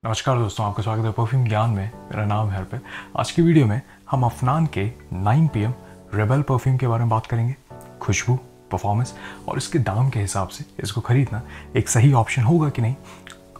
नमस्कार दोस्तों, आपका स्वागत है परफ्यूम ज्ञान में। मेरा नाम है हरपे। आज की वीडियो में हम अफनान के 9 PM रेबेल परफ्यूम के बारे में बात करेंगे। खुशबू, परफॉर्मेंस और इसके दाम के हिसाब से इसको खरीदना एक सही ऑप्शन होगा कि नहीं,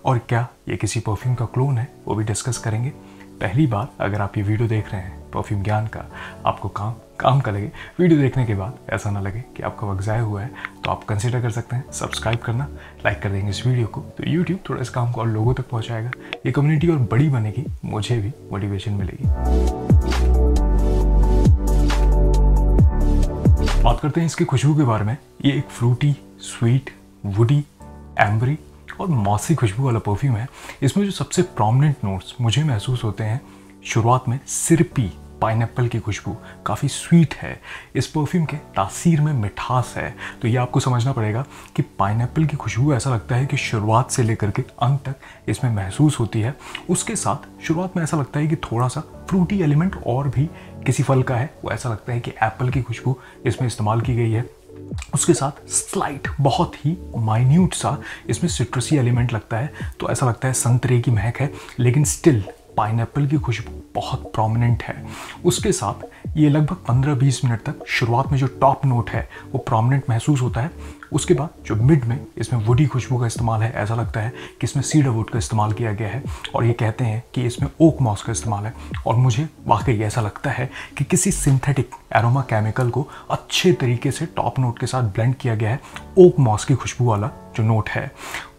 और क्या ये किसी परफ्यूम का क्लोन है, वो भी डिस्कस करेंगे। पहली बार अगर आप ये वीडियो देख रहे हैं परफ्यूम ज्ञान का, आपको काम का लगे, वीडियो देखने के बाद ऐसा ना लगे कि आपका वक्त ज़ाया हुआ है, तो आप कंसिडर कर सकते हैं सब्सक्राइब करना, लाइक कर देंगे इस वीडियो को, तो यूट्यूब थोड़ा इस काम को और लोगों तक पहुंचाएगा। ये कम्युनिटी और बड़ी बनेगी, मुझे भी मोटिवेशन मिलेगी। बात करते हैं इसकी खुशबू के बारे में। ये एक फ्रूटी, स्वीट, वुडी, एम्बरी और मॉसी खुशबू वाला परफ्यूम है। इसमें जो सबसे प्रोमिनेंट नोट्स मुझे महसूस होते हैं, शुरुआत में सिरपी पाइनएप्पल की खुशबू काफ़ी स्वीट है। इस परफ्यूम के तासीर में मिठास है, तो ये आपको समझना पड़ेगा कि पाइनएप्पल की खुशबू ऐसा लगता है कि शुरुआत से लेकर के अंत तक इसमें महसूस होती है। उसके साथ शुरुआत में ऐसा लगता है कि थोड़ा सा फ्रूटी एलिमेंट और भी किसी फल का है, वो ऐसा लगता है कि एप्पल की खुशबू इसमें इस्तेमाल की गई है। उसके साथ स्लाइट, बहुत ही माइन्यूट सा इसमें सिट्रसी एलिमेंट लगता है, तो ऐसा लगता है संतरे की महक है, लेकिन स्टिल पाइनएप्पल की खुशबू बहुत प्रोमिनेंट है। उसके साथ ये लगभग 15-20 मिनट तक शुरुआत में जो टॉप नोट है वो प्रोमिनेंट महसूस होता है। उसके बाद जो मिड में इसमें वुडी खुशबू का इस्तेमाल है, ऐसा लगता है कि इसमें सीडर वुड का इस्तेमाल किया गया है, और ये कहते हैं कि इसमें ओक मॉस का इस्तेमाल है। और मुझे वाकई ऐसा लगता है कि किसी सिंथेटिक एरोमा केमिकल को अच्छे तरीके से टॉप नोट के साथ ब्लेंड किया गया है, ओक मॉस की खुशबू वाला जो नोट है,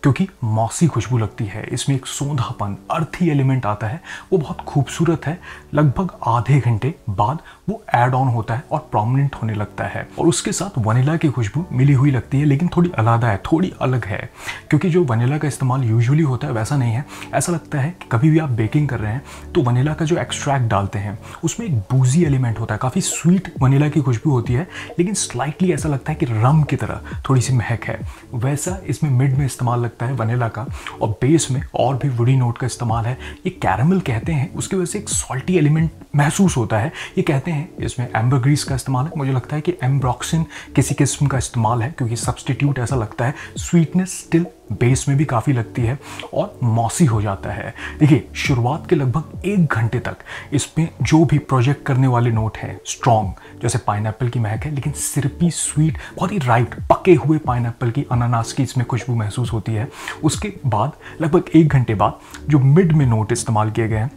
क्योंकि मॉसी खुशबू लगती है। इसमें एक सोंधापन, अर्थी एलिमेंट आता है, वो बहुत खूबसूरत है। लगभग आधे घंटे बाद वो ऐड ऑन होता है और प्रोमिनेंट होने लगता है। और उसके साथ वनीला की खुशबू मिली हुई लगती है, लेकिन थोड़ी अलग है, थोड़ी अलग है, क्योंकि जो वनीला का इस्तेमाल यूजुअली होता है वैसा नहीं है। ऐसा लगता है कि कभी भी आप बेकिंग कर रहे हैं तो वनीला का जो एक्सट्रैक्ट डालते हैं उसमें एक बूजी एलिमेंट होता है, काफ़ी स्वीट वनीला की खुशबू होती है, लेकिन स्लाइटली ऐसा लगता है कि रम की तरह थोड़ी सी महक है। वैसा इसमें मिड में इस्तेमाल लगता है वनीला का, और बेस में और भी वुडी नोट का इस्तेमाल है। ये कैरामल कहते हैं, उसकी वजह से एक सॉल्टी एलिमेंट महसूस होता है। ये कहते हैं इसमें एम्बरग्रीस का इस्तेमाल है, मुझे लगता है कि एम्ब्रॉक्सिन किसी किस्म का इस्तेमाल है, क्योंकि सब्सटीट्यूट ऐसा लगता है। स्वीटनेस स्टिल बेस में भी काफ़ी लगती है और मॉसी हो जाता है। देखिए, शुरुआत के लगभग 1 घंटे तक इसमें जो भी प्रोजेक्ट करने वाले नोट हैं स्ट्रॉन्ग, जैसे पाइनएप्पल की महक है, लेकिन सिरपी, स्वीट, बहुत ही राइट पके हुए पाइनएप्पल की, अनानास की इसमें खुशबू महसूस होती है। उसके बाद लगभग 1 घंटे बाद जो मिड में नोट इस्तेमाल किए गए हैं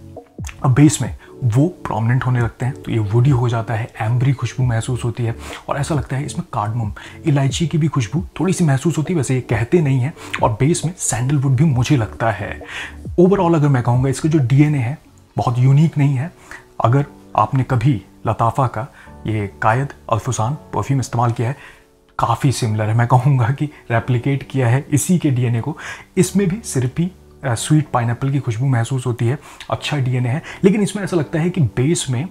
अब बेस में, वो प्रोमिनेंट होने लगते हैं, तो ये वुडी हो जाता है, एम्बरी खुशबू महसूस होती है, और ऐसा लगता है इसमें कार्डमम, इलायची की भी खुशबू थोड़ी सी महसूस होती है, वैसे ये कहते नहीं है। और बेस में सैंडलवुड भी मुझे लगता है। ओवरऑल अगर मैं कहूँगा, इसका जो डीएनए है बहुत यूनिक नहीं है। अगर आपने कभी लताफ़ा का ये कायद अल्फुसान परफ्यूम इस्तेमाल किया है, काफ़ी सिमिलर है, मैं कहूँगा कि रेप्लिकेट किया है इसी के डीएनए को। इसमें भी सिरपी स्वीट पाइनएप्पल की खुशबू महसूस होती है, अच्छा डीएनए है, लेकिन इसमें ऐसा लगता है कि बेस में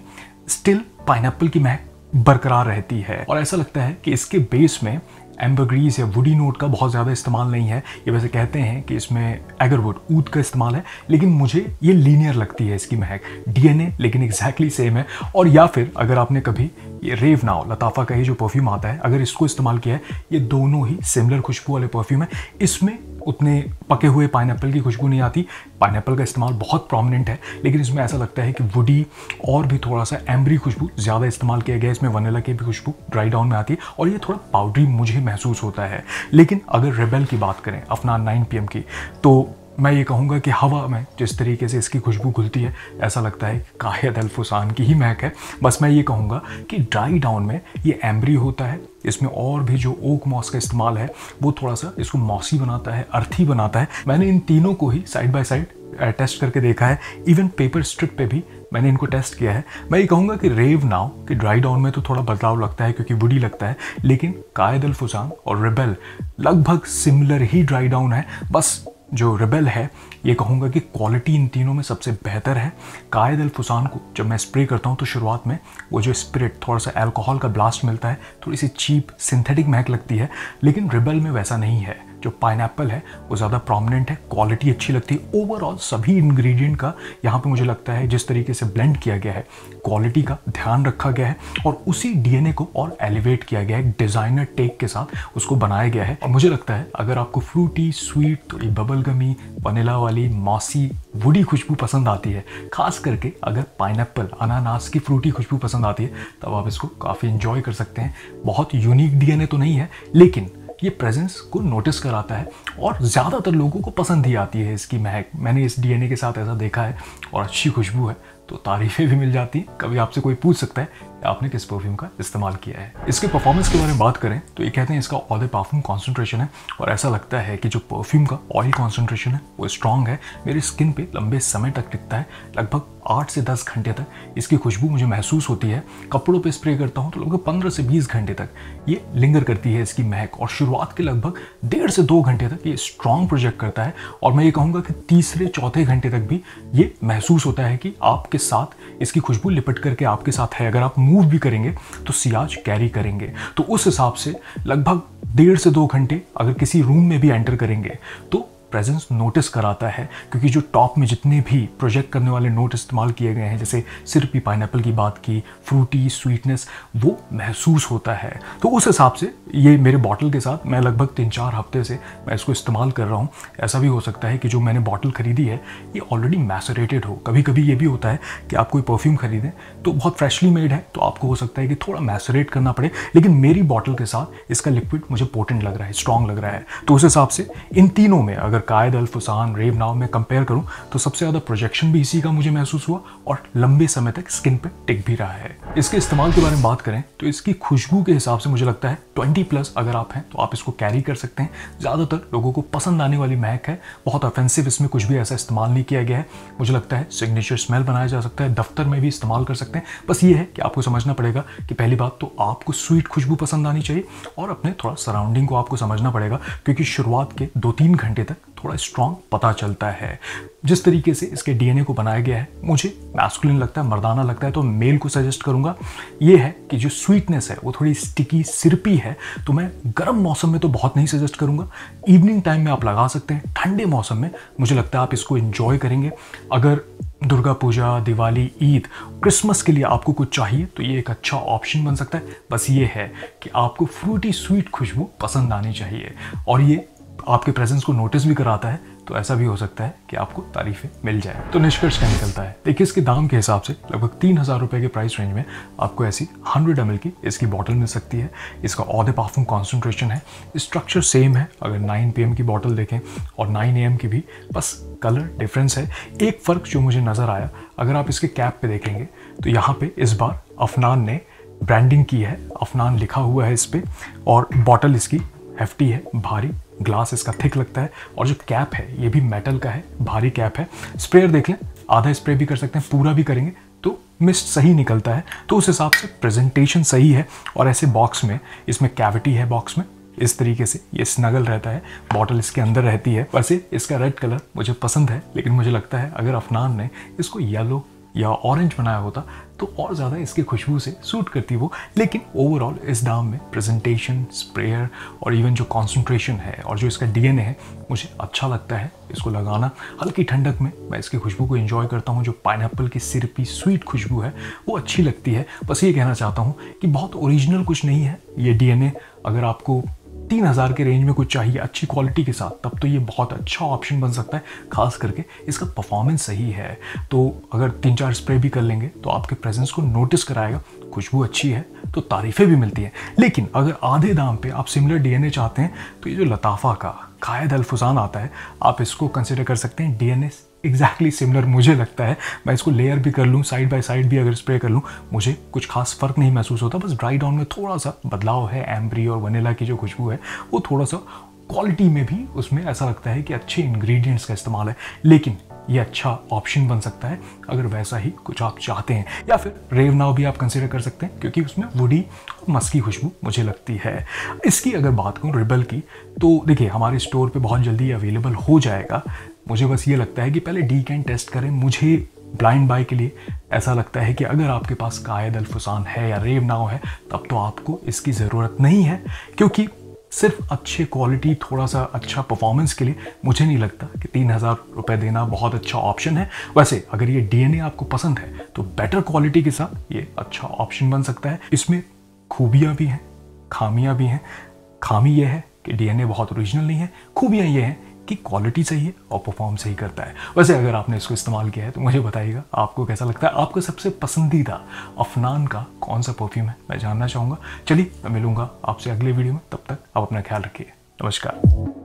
स्टिल पाइनएप्पल की महक बरकरार रहती है। और ऐसा लगता है कि इसके बेस में एम्बरग्रीस या वुडी नोट का बहुत ज़्यादा इस्तेमाल नहीं है। ये वैसे कहते हैं कि इसमें एगरवुड, ऊद का इस्तेमाल है, लेकिन मुझे ये लीनियर लगती है इसकी महक, डीएनए लेकिन एग्जैक्टली सेम है। और या फिर अगर आपने कभी ये रेव नाउ, लताफ़ा का ही जो परफ्यूम आता है, अगर इसको इस्तेमाल किया है, ये दोनों ही सिमिलर खुशबू वाले परफ्यूम है। इसमें उतने पके हुए पाइनएप्पल की खुशबू नहीं आती, पाइनएप्पल का इस्तेमाल बहुत प्रोमिनेंट है, लेकिन इसमें ऐसा लगता है कि वुडी और भी थोड़ा सा एम्बरी खुशबू ज़्यादा इस्तेमाल किया गया है। इसमें वनीला की भी खुशबू ड्राई डाउन में आती है, और ये थोड़ा पाउडरी मुझे महसूस होता है। लेकिन अगर रेबेल की बात करें, अफनान 9 PM की, तो मैं ये कहूँगा कि हवा में जिस तरीके से इसकी खुशबू घुलती है, ऐसा लगता है कि कायद अल्फुसान की ही महक है। बस मैं ये कहूँगा कि ड्राई डाउन में ये एम्बरी होता है, इसमें और भी जो ओक मॉस का इस्तेमाल है वो थोड़ा सा इसको मॉसी बनाता है, अर्थी बनाता है। मैंने इन तीनों को ही साइड बाय साइड टेस्ट करके देखा है, इवन पेपर स्ट्रिप पे भी मैंने इनको टेस्ट किया है। मैं ये कहूँगा कि रेव नाउ कि ड्राई डाउन में तो थोड़ा बदलाव लगता है क्योंकि वुडी लगता है, लेकिन कायद अल्फुसान और रेबेल लगभग सिमिलर ही ड्राई डाउन है। बस जो रेबेल है, ये कहूँगा कि क्वालिटी इन तीनों में सबसे बेहतर है। कायद अल्फुसान को जब मैं स्प्रे करता हूँ तो शुरुआत में वो जो स्पिरिट, थोड़ा सा अल्कोहल का ब्लास्ट मिलता है, थोड़ी सी चीप सिंथेटिक महक लगती है, लेकिन रेबेल में वैसा नहीं है। जो पाइनएप्पल है वो ज़्यादा प्रोमिनेंट है, क्वालिटी अच्छी लगती है। ओवरऑल सभी इंग्रेडिएंट का यहाँ पे मुझे लगता है जिस तरीके से ब्लेंड किया गया है, क्वालिटी का ध्यान रखा गया है और उसी डीएनए को और एलिवेट किया गया है, डिज़ाइनर टेक के साथ उसको बनाया गया है। और मुझे लगता है अगर आपको फ्रूटी, स्वीट, थोड़ी बबल गमी, वनीला वाली, मॉसी, वुडी खुशबू पसंद आती है, खास करके अगर पाइनएप्पल, अनानास की फ्रूटी खुशबू पसंद आती है, तब आप इसको काफ़ी इंजॉय कर सकते हैं। बहुत यूनिक डीएनए तो नहीं है, लेकिन ये प्रेजेंस को नोटिस कराता है और ज़्यादातर लोगों को पसंद ही आती है इसकी महक। मैंने इस डीएनए के साथ ऐसा देखा है और अच्छी खुशबू है तो तारीफ़ें भी मिल जाती हैं। कभी आपसे कोई पूछ सकता है कि आपने किस परफ्यूम का इस्तेमाल किया है। इसके परफॉर्मेंस के बारे में बात करें तो ये कहते हैं इसका ऑयल परफ्यूम कॉन्सेंट्रेशन है और ऐसा लगता है कि जो परफ्यूम का ऑयल कॉन्सेंट्रेशन है वो स्ट्रॉन्ग है, मेरी स्किन पे लंबे समय तक टिकता है। लगभग 8 से 10 घंटे तक इसकी खुशबू मुझे महसूस होती है। कपड़ों पे स्प्रे करता हूँ तो लगभग 15 से 20 घंटे तक ये लिंगर करती है इसकी महक और शुरुआत के लगभग 1.5 से 2 घंटे तक ये स्ट्रॉन्ग प्रोजेक्ट करता है। और मैं ये कहूँगा कि तीसरे चौथे घंटे तक भी ये महसूस होता है कि आपके साथ इसकी खुशबू लिपट करके आपके साथ है। अगर आप मूव भी करेंगे तो सियाज कैरी करेंगे, तो उस हिसाब से लगभग 1.5 से 2 घंटे अगर किसी रूम में भी एंटर करेंगे तो प्रेजेंस नोटिस कराता है। क्योंकि जो टॉप में जितने भी प्रोजेक्ट करने वाले नोट इस्तेमाल किए गए हैं, जैसे सिर्फ पाइनएप्पल की बात की, फ्रूटी, स्वीटनेस, वो महसूस होता है। तो उस हिसाब से ये मेरे बॉटल के साथ मैं लगभग 3-4 हफ्ते से मैं इसको इस्तेमाल कर रहा हूँ। ऐसा भी हो सकता है कि जो मैंने बॉटल खरीदी है ये ऑलरेडी मैसरेटेड हो। कभी कभी ये भी होता है कि आप कोई परफ्यूम खरीदें तो बहुत फ्रेशली मेड है तो आपको हो सकता है कि थोड़ा मैसरेट करना पड़े, लेकिन मेरी बॉटल के साथ इसका लिक्विड मुझे पोटेंट लग रहा है, स्ट्रॉन्ग लग रहा है। तो उस हिसाब से इन तीनों में अगर कायद अल फुसान, रेव नाउ में कंपेयर करूं तो सबसे ज़्यादा प्रोजेक्शन भी इसी का मुझे महसूस हुआ और लंबे समय तक स्किन पे टिक भी रहा है। इसके इस्तेमाल के बारे में बात करें तो इसकी खुशबू के हिसाब से मुझे लगता है 20+ अगर आप हैं तो आप इसको कैरी कर सकते हैं। ज़्यादातर लोगों को पसंद आने वाली महक है, बहुत ऑफेंसिव इसमें कुछ भी ऐसा इस्तेमाल नहीं किया गया है। मुझे लगता है सिग्नेचर स्मेल बनाया जा सकता है, दफ्तर में भी इस्तेमाल कर सकते हैं। बस ये है कि आपको समझना पड़ेगा कि पहली बात तो आपको स्वीट खुशबू पसंद आनी चाहिए और अपने थोड़ा सराउंडिंग को आपको समझना पड़ेगा, क्योंकि शुरुआत के 2-3 घंटे तक थोड़ा स्ट्रॉन्ग पता चलता है। जिस तरीके से इसके डीएनए को बनाया गया है मुझे मैस्कुलिन लगता है, मर्दाना लगता है, तो मेल को सजेस्ट करूंगा। ये है कि जो स्वीटनेस है वो थोड़ी स्टिकी, सिरपी है, तो मैं गर्म मौसम में तो बहुत नहीं सजेस्ट करूंगा। इवनिंग टाइम में आप लगा सकते हैं, ठंडे मौसम में मुझे लगता है आप इसको एंजॉय करेंगे। अगर दुर्गा पूजा, दिवाली, ईद, क्रिसमस के लिए आपको कुछ चाहिए तो ये एक अच्छा ऑप्शन बन सकता है। बस ये है कि आपको फ्रूटी स्वीट खुशबू पसंद आनी चाहिए और ये आपके प्रेजेंस को नोटिस भी कराता है, तो ऐसा भी हो सकता है कि आपको तारीफें मिल जाए। तो निष्कर्ष क्या निकलता है, देखिए इसके दाम के हिसाब से लगभग 3000 रुपये के प्राइस रेंज में आपको ऐसी 100 ml की इसकी बॉटल मिल सकती है। इसका ऑड परफ्यूम कॉन्सेंट्रेशन है, स्ट्रक्चर सेम है अगर 9 PM की बॉटल देखें और 9 AM की भी, बस कलर डिफरेंस है। एक फ़र्क जो मुझे नज़र आया, अगर आप इसके कैप पे देखेंगे तो यहाँ पे इस बार अफनान ने ब्रांडिंग की है, अफनान लिखा हुआ है इस पर, और बॉटल इसकी हेफ्टी है, भारी, ग्लास इसका थिक लगता है और जो कैप है ये भी मेटल का है, भारी कैप है। स्प्रेयर देख लें, आधा स्प्रे भी कर सकते हैं, पूरा भी करेंगे तो मिस्ट सही निकलता है। तो उस हिसाब से प्रेजेंटेशन सही है और ऐसे बॉक्स में, इसमें कैविटी है बॉक्स में, इस तरीके से ये स्नगल रहता है, बॉटल इसके अंदर रहती है। वैसे इसका रेड कलर मुझे पसंद है, लेकिन मुझे लगता है अगर अफनान ने इसको येलो या ऑरेंज बनाया होता तो और ज़्यादा इसकी खुशबू से सूट करती वो। लेकिन ओवरऑल इस दाम में प्रेजेंटेशन, स्प्रेयर और इवन जो कॉन्सेंट्रेशन है और जो इसका डीएनए है मुझे अच्छा लगता है इसको लगाना। हल्की ठंडक में मैं इसकी खुशबू को एंजॉय करता हूँ। जो पाइनएप्पल की सिरपी स्वीट खुशबू है वो अच्छी लगती है। बस ये कहना चाहता हूँ कि बहुत ओरिजिनल कुछ नहीं है ये डीएनए। अगर आपको 3000 के रेंज में कुछ चाहिए अच्छी क्वालिटी के साथ, तब तो ये बहुत अच्छा ऑप्शन बन सकता है। खास करके इसका परफॉर्मेंस सही है, तो अगर 3-4 स्प्रे भी कर लेंगे तो आपके प्रेजेंस को नोटिस कराएगा। खुशबू अच्छी है तो तारीफें भी मिलती हैं। लेकिन अगर आधे दाम पे आप सिमिलर डीएनए चाहते हैं तो ये जो लताफ़ा का कायद अल फुसान आता है, आप इसको कंसिडर कर सकते हैं। डीएनए एग्जैक्टली सिमिलर मुझे लगता है। मैं इसको लेयर भी कर लूँ, साइड बाय साइड भी अगर स्प्रे कर लूँ, मुझे कुछ खास फ़र्क नहीं महसूस होता। बस ड्राई डाउन में थोड़ा सा बदलाव है। एम्ब्री और वनीला की जो खुशबू है वो थोड़ा सा क्वालिटी में भी उसमें ऐसा लगता है कि अच्छे इंग्रेडिएंट्स का इस्तेमाल है। लेकिन ये अच्छा ऑप्शन बन सकता है अगर वैसा ही कुछ आप चाहते हैं। या फिर रेव नाउ भी आप कंसिडर कर सकते हैं, क्योंकि उसमें वुडी और मस्की खुशबू मुझे लगती है। इसकी अगर बात करूँ रिबल की, तो देखिए हमारे स्टोर पे बहुत जल्दी अवेलेबल हो जाएगा। मुझे बस ये लगता है कि पहले डीकैन टेस्ट करें। मुझे ब्लाइंड बाय के लिए ऐसा लगता है कि अगर आपके पास कायद अल फुसान है या रेव नाउ है, तब तो आपको इसकी ज़रूरत नहीं है, क्योंकि सिर्फ अच्छे क्वालिटी, थोड़ा सा अच्छा परफॉर्मेंस के लिए मुझे नहीं लगता कि 3,000 रुपये देना बहुत अच्छा ऑप्शन है। वैसे अगर ये DNA आपको पसंद है तो बेटर क्वालिटी के साथ ये अच्छा ऑप्शन बन सकता है। इसमें खूबियाँ भी हैं, खामियाँ भी हैं। खामी ये है कि DNA बहुत ओरिजिनल नहीं है, खूबियाँ ये हैं कि क्वालिटी सही है और परफॉर्म सही करता है। वैसे अगर आपने इसको इस्तेमाल किया है तो मुझे बताइएगा आपको कैसा लगता है। आपको सबसे पसंदीदा अफनान का कौन सा परफ्यूम है, मैं जानना चाहूँगा। चलिए मैं मिलूंगा आपसे अगले वीडियो में, तब तक आप अपना ख्याल रखिए। नमस्कार।